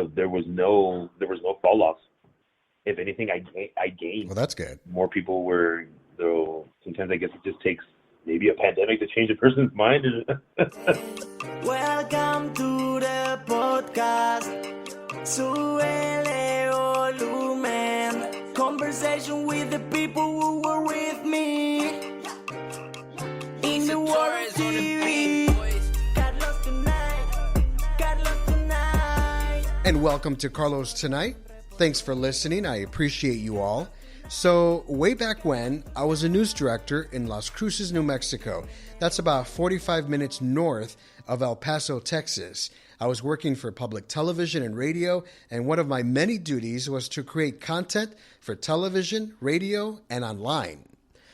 So there was no fall off. If anything, I gained. Well, that's good. More people were, though. Sometimes I guess it just takes maybe a pandemic to change a person's mind. Welcome to the podcast. Súbele volumen. Conversation with the people who were with me. In the world of TV. Carlos tonight. And welcome to Carlos Tonight. Thanks for listening. I appreciate you all. So way back when, I was a news director in Las Cruces, New Mexico. That's about 45 minutes north of El Paso, Texas. I was working for public television and radio, and one of my many duties was to create content for television, radio, and online.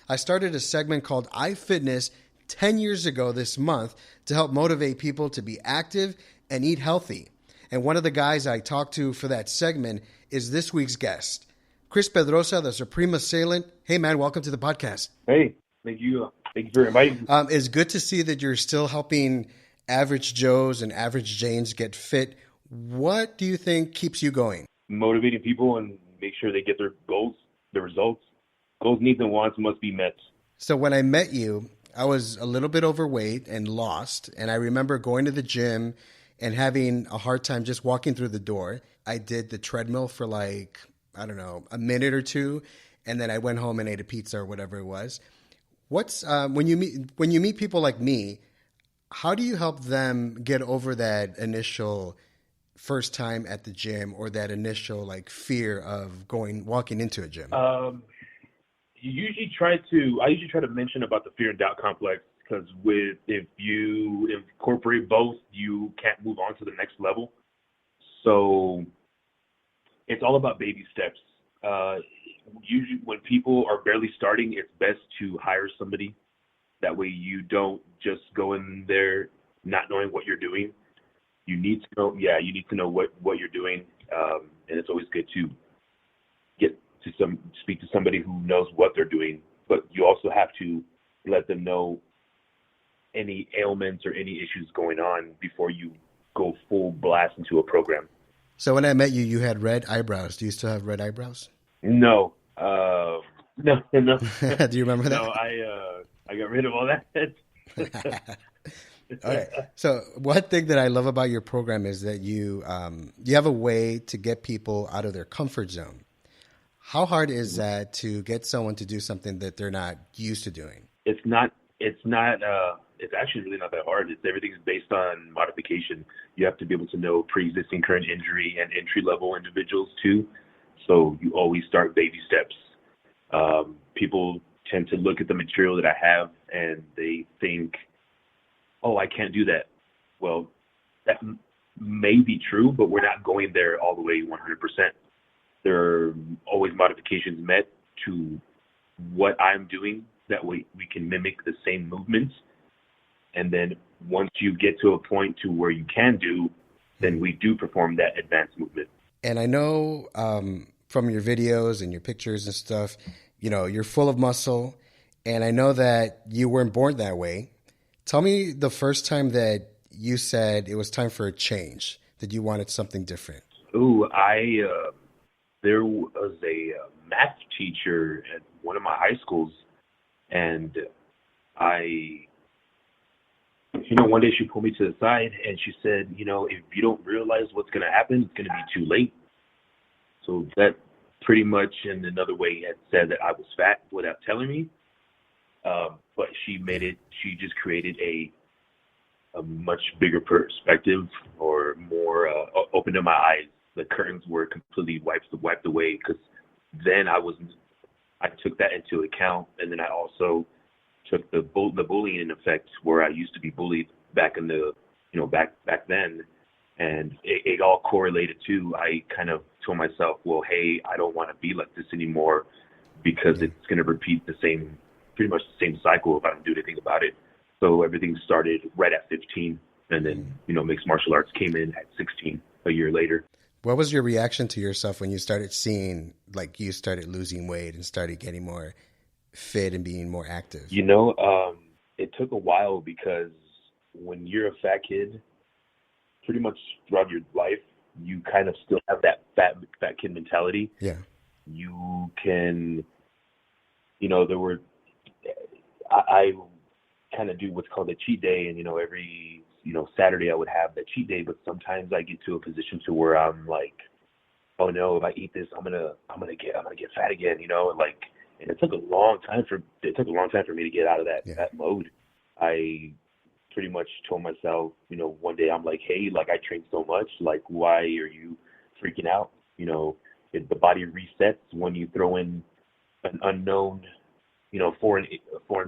I started a segment called iFitness 10 years ago this month to help motivate people to be active and eat healthy. And one of the guys I talked to for that segment is this week's guest, Chris Pedroza, the Supreme Assailant. Hey, man, welcome to the podcast. Hey, thank you for inviting me. It's good to see that you're still helping average Joes and average Janes get fit. What do you think keeps you going? Motivating people and make sure they get their goals, their results. Goals, needs, and wants must be met. So when I met you, I was a little bit overweight and lost. And I remember going to the gym and having a hard time just walking through the door. I did the treadmill for a minute or two. And then I went home and ate a pizza or whatever it was. What's when you meet people like me, how do you help them get over that initial first time at the gym or that initial fear of walking into a gym? I usually try to mention about the fear and doubt complex, because if you incorporate both, you can't move on to the next level. So it's all about baby steps. Usually when people are barely starting, it's best to hire somebody. That way you don't just go in there not knowing what you're doing. You need to know what you're doing. And it's always good to speak to somebody who knows what they're doing, but you also have to let them know any ailments or any issues going on before you go full blast into a program. So when I met you, you had red eyebrows. Do you still have red eyebrows? No. No. Do you remember that? No, I got rid of all that. All right. So one thing that I love about your program is that you have a way to get people out of their comfort zone. How hard is that to get someone to do something that they're not used to doing? It's actually really not that hard. Everything is based on modification. You have to be able to know pre-existing, current injury, and entry-level individuals too. So you always start baby steps. People tend to look at the material that I have and they think, oh, I can't do that. Well, that may be true, but we're not going there all the way 100%. There are always modifications met to what I'm doing. That way we can mimic the same movements. And then once you get to a point to where you can do, then we do perform that advanced movement. And I know from your videos and your pictures and stuff, you're full of muscle. And I know that you weren't born that way. Tell me the first time that you said it was time for a change, that you wanted something different. There was a math teacher at one of my high schools, and one day she pulled me to the side and she said, if you don't realize what's going to happen, it's going to be too late. So that pretty much in another way had said that I was fat without telling me. But she just created a much bigger perspective, or more opened up my eyes. The curtains were completely wiped away, because then I took that into account. And then I also took the bullying in effect, where I used to be bullied back in the, back then. And it all correlated too. I kind of told myself, well, hey, I don't want to be like this anymore, because it's going to repeat pretty much the same cycle if I don't do anything about it. So everything started right at 15. And then, mixed martial arts came in at 16, a year later. What was your reaction to yourself when you started seeing, you started losing weight and started getting more fit and being more active? It took a while, because when you're a fat kid, pretty much throughout your life, you kind of still have that fat kid mentality. Yeah. You can, I kind of do what's called a cheat day, and every Saturday I would have that cheat day, but sometimes I get to a position to where I'm like, oh no, if I eat this, I'm gonna get fat again, and it took a long time for me to get out of that mode. I pretty much told myself, one day I'm like, hey, like I trained so much, like why are you freaking out? The body resets when you throw in an unknown, foreign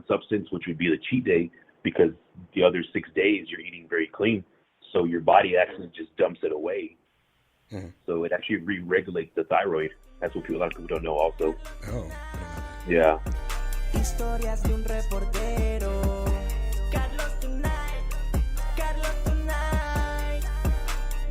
substance, which would be the cheat day, because the other 6 days you're eating very clean, so your body actually just dumps it away. Mm-hmm. So it actually re-regulates the thyroid. That's what a lot of people don't know also. Oh. Yeah. Historias de un reportero. Carlos tonight.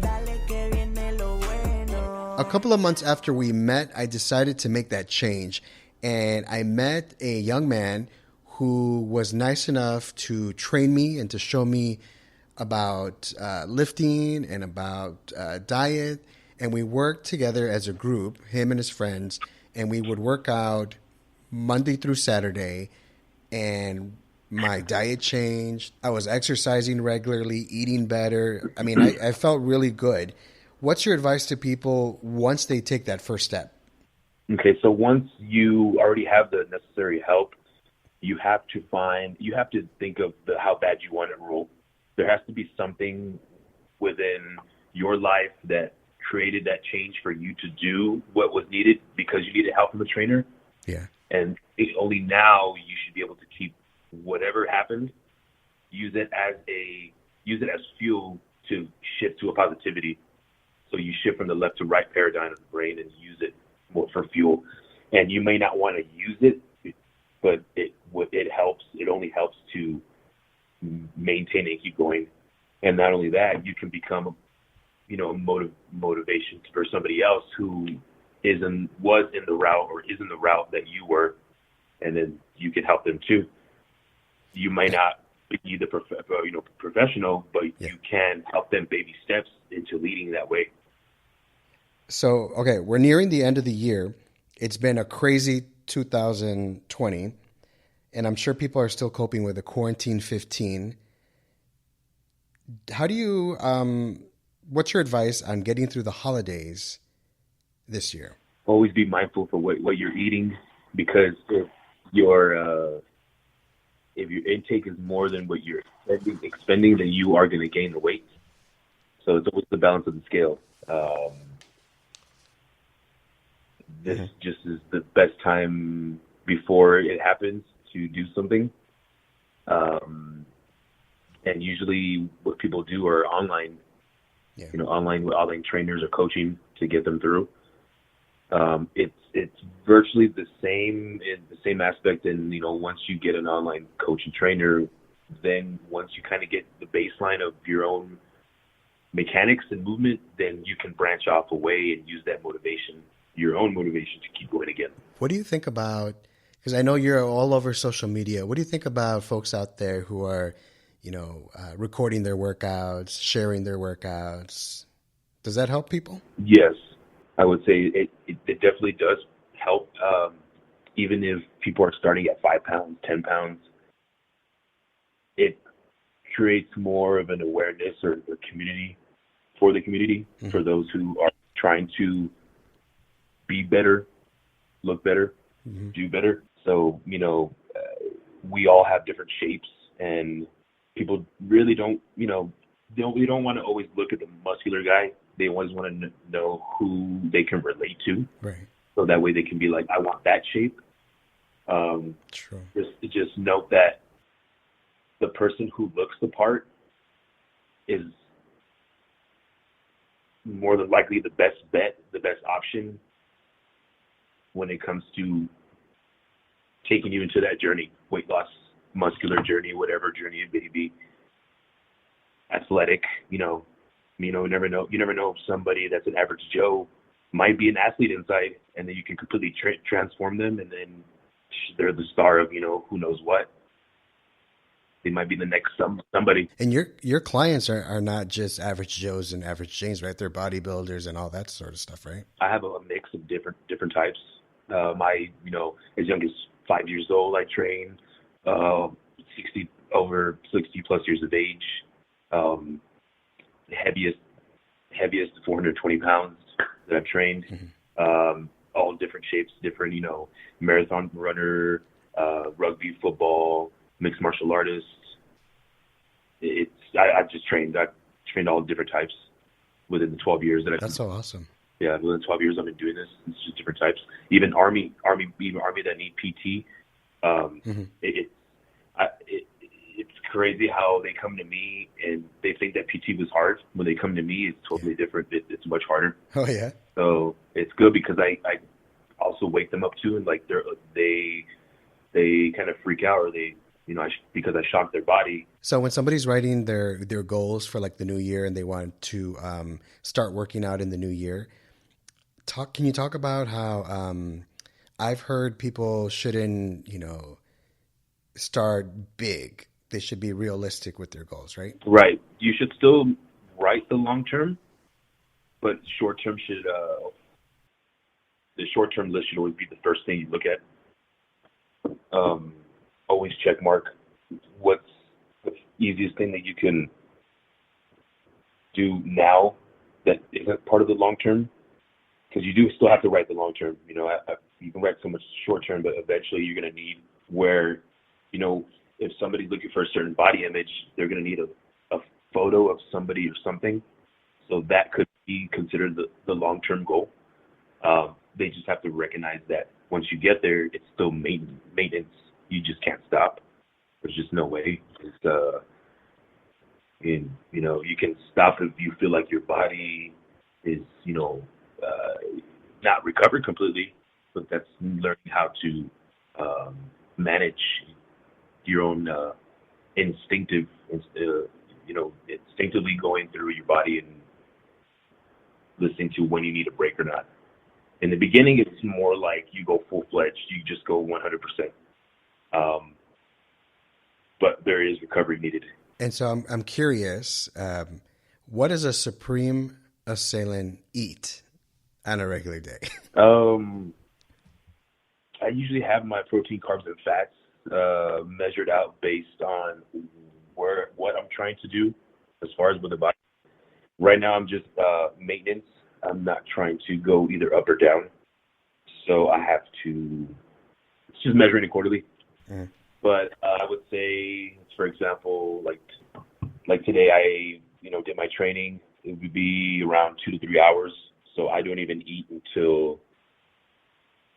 Dale que viene lo bueno. A couple of months after we met, I decided to make that change. And I met a young man who was nice enough to train me and to show me about lifting and about diet. And we worked together as a group, him and his friends, and we would work out Monday through Saturday, and my diet changed. I was exercising regularly, eating better. I mean, I felt really good. What's your advice to people once they take that first step? Okay, so once you already have the necessary help, you have to think of how bad you want it rule. There has to be something within your life that created that change for you to do what was needed because you needed help from a trainer. Yeah. And only now you should be able to keep whatever happened, use it as fuel to shift to a positivity. So you shift from the left to right paradigm of the brain and use it more for fuel. And you may not want to use it, but it helps. It only helps to maintain it and keep going. And not only that, you can become motivation for somebody else who was in the route or is in the route that you were, and then you can help them too. You may not be the professional, but you can help them baby steps into leading that way. So, okay, we're nearing the end of the year. It's been a crazy 2020, and I'm sure people are still coping with the quarantine 15. How do you, what's your advice on getting through the holidays this year? Always be mindful for what you're eating, because if your intake is more than what you're expending, then you are going to gain the weight. So it's always the balance of the scale. This just is the best time before it happens to do something. And usually what people do are online, online with online trainers or coaching to get them through. It's virtually the same in the same aspect. And, once you get an online coach and trainer, then once you kind of get the baseline of your own mechanics and movement, then you can branch off away and use that motivation, your own motivation, to keep going again. What do you think about, because I know you're all over social media, what do you think about folks out there who are, recording their workouts, sharing their workouts? Does that help people? Yes, I would say it definitely does help. Even if people are starting at 5 pounds, 10 pounds, it creates more of an awareness or community for the community, for those who are trying to be better, look better, do better. So, we all have different shapes, and people really don't, they don't want to always look at the muscular guy. They always want to know who they can relate to. Right. So that way they can be like, I want that shape. True. Just note that the person who looks the part is more than likely the best bet, the best option when it comes to taking you into that journey, weight loss, muscular journey, whatever journey it may be, athletic, you never know if somebody that's an average Joe might be an athlete inside, and then you can completely transform them, and then they're the star of, who knows what. They might be the next somebody. And your clients are not just average Joes and average Janes, right? They're bodybuilders and all that sort of stuff, right? I have a mix of different types. As young as 5 years old, I train 60 plus years of age. Heaviest 420 pounds that I've trained. All different shapes, different, marathon runner, rugby, football, mixed martial artists. I've trained all different types within the 12 years that That's so awesome. Yeah, within 12 years I've been doing this. It's just different types. Even army that need PT. It's crazy how they come to me and they think that PT was hard. When they come to me, it's totally different. It's much harder. Oh yeah. So it's good because I also wake them up too, and like they kind of freak out, or they because I shocked their body. So when somebody's writing their goals for like the new year and they want to start working out in the new year, can you talk about how I've heard people shouldn't start big. They should be realistic with their goals, right? Right. You should still write the long term, but short term the short term list should always be the first thing you look at. Always check mark what's the easiest thing that you can do now that isn't part of the long term, because you do still have to write the long term. You can write so much short term, but eventually you're going to need where, if somebody's looking for a certain body image, they're going to need a photo of somebody or something. So that could be considered the long-term goal. They just have to recognize that once you get there, it's still maintenance. You just can't stop. There's just no way. You can stop if you feel like your body is, not recovered completely, but that's learning how to manage your own instinctively going through your body and listening to when you need a break or not. In the beginning, it's more like you go full-fledged. You just go 100%. But there is recovery needed. And so I'm curious, what does a Supreme Assailant eat on a regular day? I usually have my protein, carbs, and fats measured out based on what I'm trying to do as far as with the body. Right now, I'm just maintenance. I'm not trying to go either up or down. So I have to, it's just measuring it quarterly. But I would say, for example, like today I, did my training. It would be around 2 to 3 hours. So I don't even eat until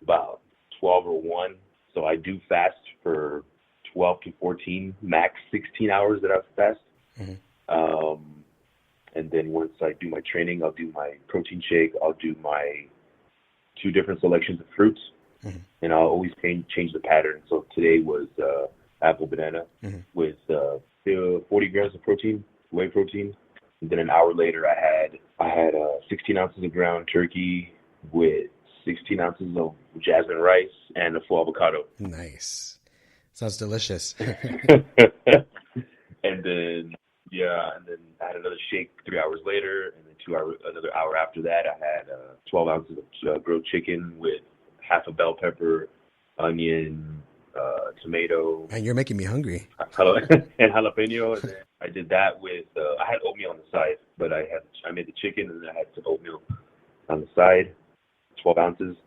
about 12 or 1. So I do fast for 12 to 14, max 16 hours that I fast. And then once I do my training, I'll do my protein shake. I'll do my 2 different selections of fruits. And I'll always change the pattern. So today was apple banana with 40 grams of protein, whey protein. And then an hour later, I had 16 ounces of ground turkey with 16 ounces of jasmine rice and a full avocado. Nice. Sounds delicious. And then I had another shake 3 hours later, and then another hour after that, I had 12 ounces of grilled chicken with half a bell pepper, onion, tomato. Man, you're making me hungry. And jalapeno. And then I did that with, I had oatmeal on the side, but I made the chicken and then I had some oatmeal on the side, 12 ounces.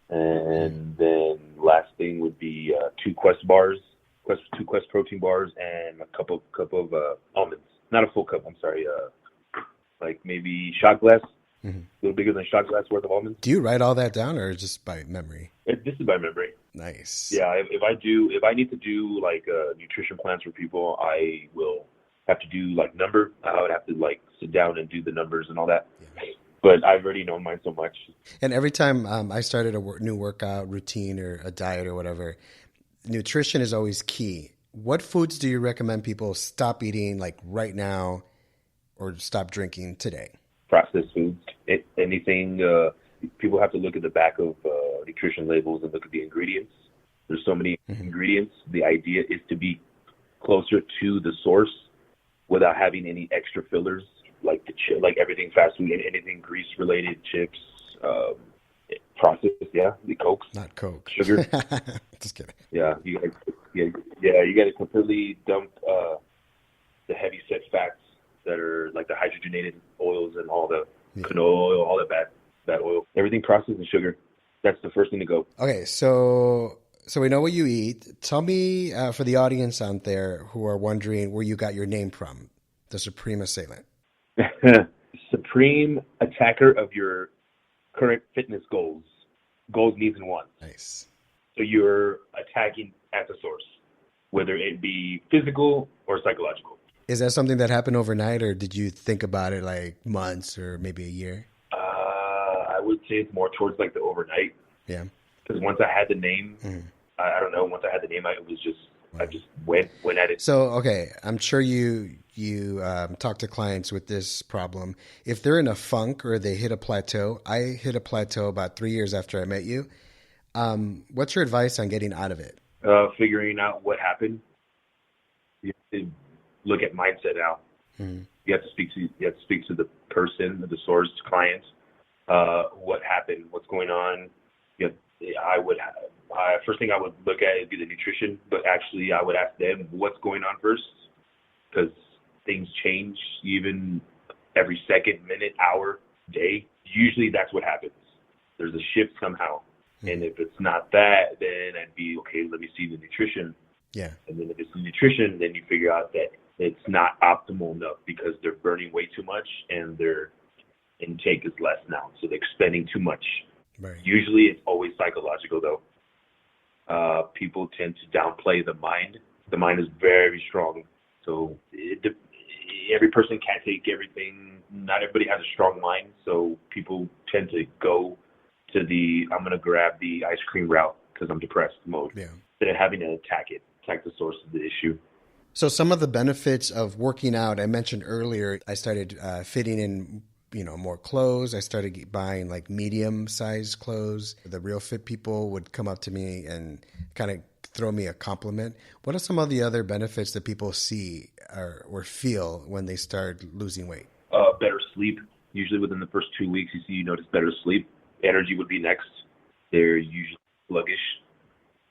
And then last thing would be 2 Quest bars, 2 Quest protein bars, and a cup of almonds. Not a full cup, I'm sorry. Like maybe shot glass, a little bigger than a shot glass worth of almonds. Do you write all that down or just by memory? This is by memory. Nice. Yeah, if I need to do like nutrition plans for people, I will have to do like number. I would have to like sit down and do the numbers and all that. Yeah. But I've already known mine so much. And every time I started a new workout routine or a diet or whatever, nutrition is always key. What foods do you recommend people stop eating like right now or stop drinking today? Processed foods. Anything. People have to look at the back of nutrition labels and look at the ingredients. There's so many ingredients. The idea is to be closer to the source without having any extra fillers like like everything fast food and anything grease related, chips, processed, the Cokes, not Coke, sugar. Just kidding. You got to completely dump the heavy set fats that are like the hydrogenated oils and all the canola oil, all that bad oil, everything processed and sugar. That's the first thing to go. Okay, so we know what you eat. Tell me, for the audience out there who are wondering where you got your name from, the Supreme Assailant. Supreme attacker of your current fitness goals, needs, and wants. Nice. So you're attacking at the source, whether it be physical or psychological. Is that something that happened overnight, or did you think about it like months or maybe a year? I would say it's more towards like the overnight. Yeah. Because once I had the name, I don't know. Once I had the name, I just went at it. So, okay, I'm sure you talk to clients with this problem. If they're in a funk or they hit a plateau, I hit a plateau about 3 years after I met you. What's your advice on getting out of it? Figuring out what happened. You have to look at mindset now. You have to speak to the person, the source, client. What happened? What's going on? First thing I would look at would be the nutrition, but actually I would ask them what's going on first, because things change even every second, minute, hour, day. Usually that's what happens. There's a shift somehow. And if it's not that, then I'd be, okay, let me see the nutrition. Yeah. And then if it's the nutrition, then you figure out that it's not optimal enough because they're burning way too much and their intake is less now. So they're expending too much. Right. Usually it's always psychological, though. People tend to downplay the mind. The mind is very strong. So every person can't take everything. Not everybody has a strong mind. So people tend to go to I'm going to grab the ice cream route because I'm depressed mode. Yeah. Instead of having to attack the source of the issue. So some of the benefits of working out, I mentioned earlier, I started fitting in, more clothes. I started buying like medium sized clothes. The real fit people would come up to me and kind of throw me a compliment. What are some of the other benefits that people see or feel when they start losing weight? Better sleep. Usually within the first 2 weeks, you notice better sleep. Energy would be next. They're usually sluggish,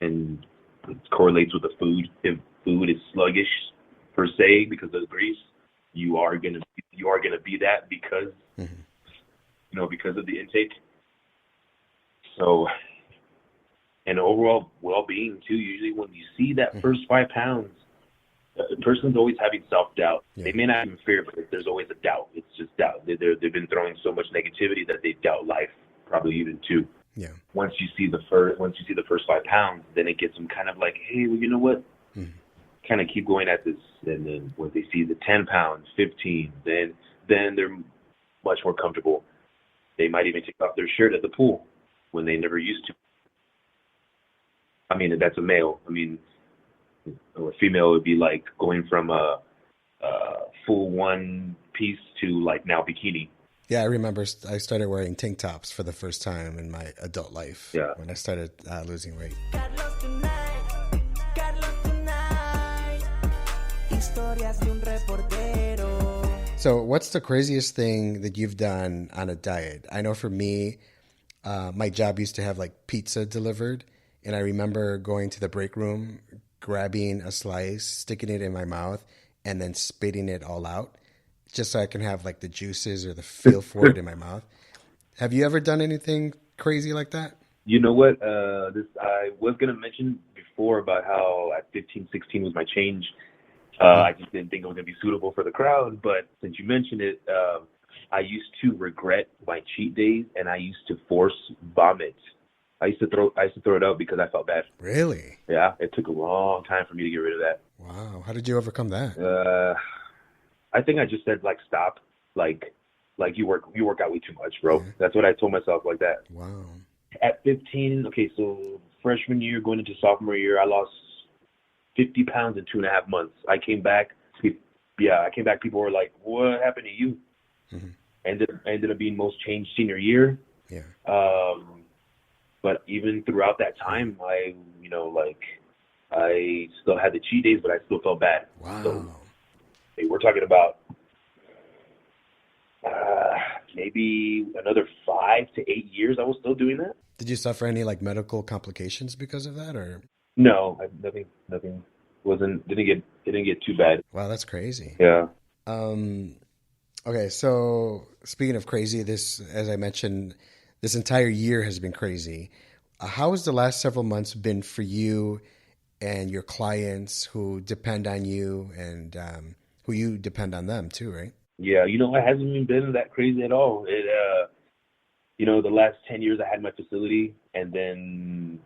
and it correlates with the food. If food is sluggish per se because of the grease, you are gonna be that because because of the intake. So, and overall well-being too. Usually, when you see that first 5 pounds, the person's always having self-doubt. Yeah. They may not even fear, but there's always a doubt. It's just doubt. They've been throwing so much negativity that they doubt life. Probably even too. Yeah. Once you see the first 5 pounds, then it gets them kind of like, hey, well, you know what? Kind of keep going at this, and then when they see the 10 pounds, 15, then they're much more comfortable. They might even take off their shirt at the pool when they never used to. I mean, that's a male. I mean, a female would be like going from a full one piece to like now bikini. Yeah, I remember I started wearing tank tops for the first time in my adult life when I started losing weight. So what's the craziest thing that you've done on a diet? I know for me, my job used to have like pizza delivered, and I remember going to the break room, grabbing a slice, sticking it in my mouth, and then spitting it all out, just so I can have like the juices or the feel for it in my mouth. Have you ever done anything crazy like that? You know what? I was going to mention before about how at 15, 16 was my change. I just didn't think it was going to be suitable for the crowd. But since you mentioned it, I used to regret my cheat days, and I used to force vomit. I used to throw it out because I felt bad. Really? Yeah. It took a long time for me to get rid of that. Wow. How did you overcome that? I think I just said like stop, like you work out way too much, bro. Yeah. That's what I told myself, like that. Wow. At 15, okay, so freshman year going into sophomore year, I lost 50 pounds in 2.5 months. I came back. People were like, "What happened to you?" Ended up being most changed senior year. Yeah. But even throughout that time, I still had the cheat days, but I still felt bad. Wow. So we're talking about maybe another 5 to 8 years I was still doing that. Did you suffer any like medical complications because of that, or? No, nothing didn't get too bad. Wow, that's crazy. Yeah. Okay, so speaking of crazy, as I mentioned, this entire year has been crazy. How has the last several months been for you and your clients who depend on you and who you depend on them too, right? Yeah, it hasn't even been that crazy at all. The last 10 years I had my facility, and then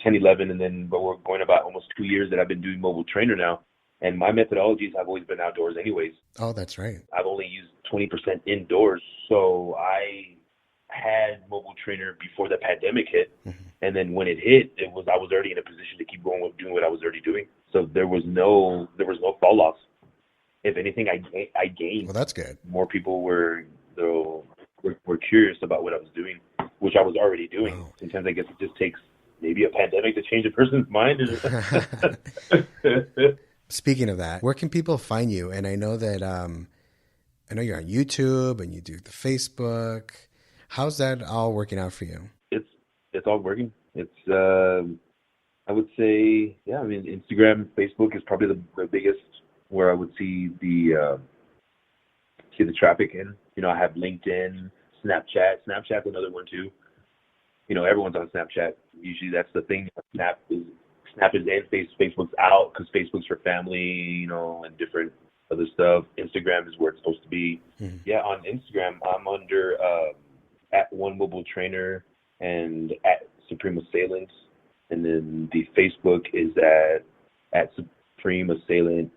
10, 11, and then but we're going about almost 2 years that I've been doing mobile trainer now. And my methodologies have always been outdoors anyways. Oh, that's right. I've only used 20% indoors. So I had mobile trainer before the pandemic hit. Mm-hmm. And then when it hit, I was already in a position to keep going with doing what I was already doing. So there was no fall off. If anything, I gained. Well, that's good. More people were curious about what I was doing, which I was already doing. Wow. Sometimes I guess it just takes maybe a pandemic to change a person's mind. Speaking of that, where can people find you? And I know that I know you're on YouTube and you do the Facebook. How's that all working out for you? It's all working. It's I would say, yeah. I mean, Instagram, Facebook is probably the biggest where I would see the traffic in. I have LinkedIn, Snapchat. Snapchat's another one too. Everyone's on Snapchat. Usually that's the thing. Snap is in, Facebook's out because Facebook's for family, and different other stuff. Instagram is where it's supposed to be. Mm-hmm. Yeah, on Instagram, I'm under @OneMobileTrainer and @Supreme Assailant. And then the Facebook is at Supreme Assailant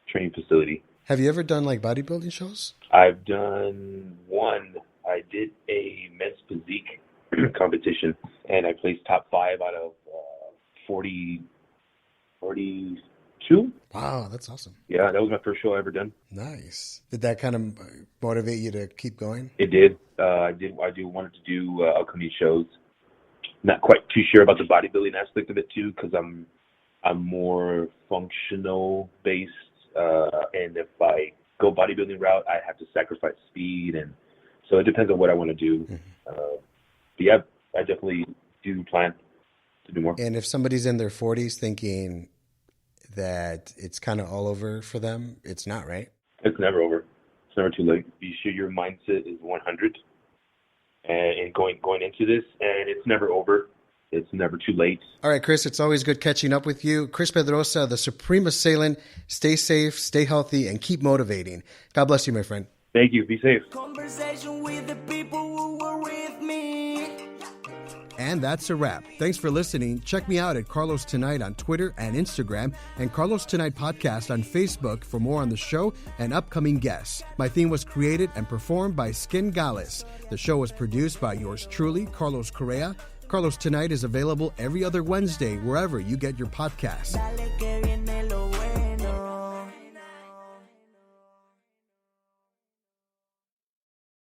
Training Facility. Have you ever done like bodybuilding shows? I've done one. I did a men's physique competition, and I placed top 5 out of 42. Wow, that's awesome. Yeah, that was my first show I ever done. Nice. Did that kind of motivate you to keep going? It did. I wanted to do upcoming shows. Not quite too sure about the bodybuilding aspect of it too, because I'm more functional based, and if I go bodybuilding route, I have to sacrifice speed, and so it depends on what I want to do. Mm-hmm. But yeah, I definitely do plan to do more. And if somebody's in their 40s thinking that it's kind of all over for them, it's not, right? It's never over. It's never too late. Be sure your mindset is 100, and going into this, and it's never over. It's never too late. All right, Chris, it's always good catching up with you. Chris Pedroza, the Supreme Assailant. Stay safe, stay healthy, and keep motivating. God bless you, my friend. Thank you. Be safe. Conversation with the people who were with me. And that's a wrap. Thanks for listening. Check me out at Carlos Tonight on Twitter and Instagram, and Carlos Tonight Podcast on Facebook for more on the show and upcoming guests. My theme was created and performed by Skin Gales. The show was produced by yours truly, Carlos Correa. Carlos Tonight is available every other Wednesday wherever you get your podcasts.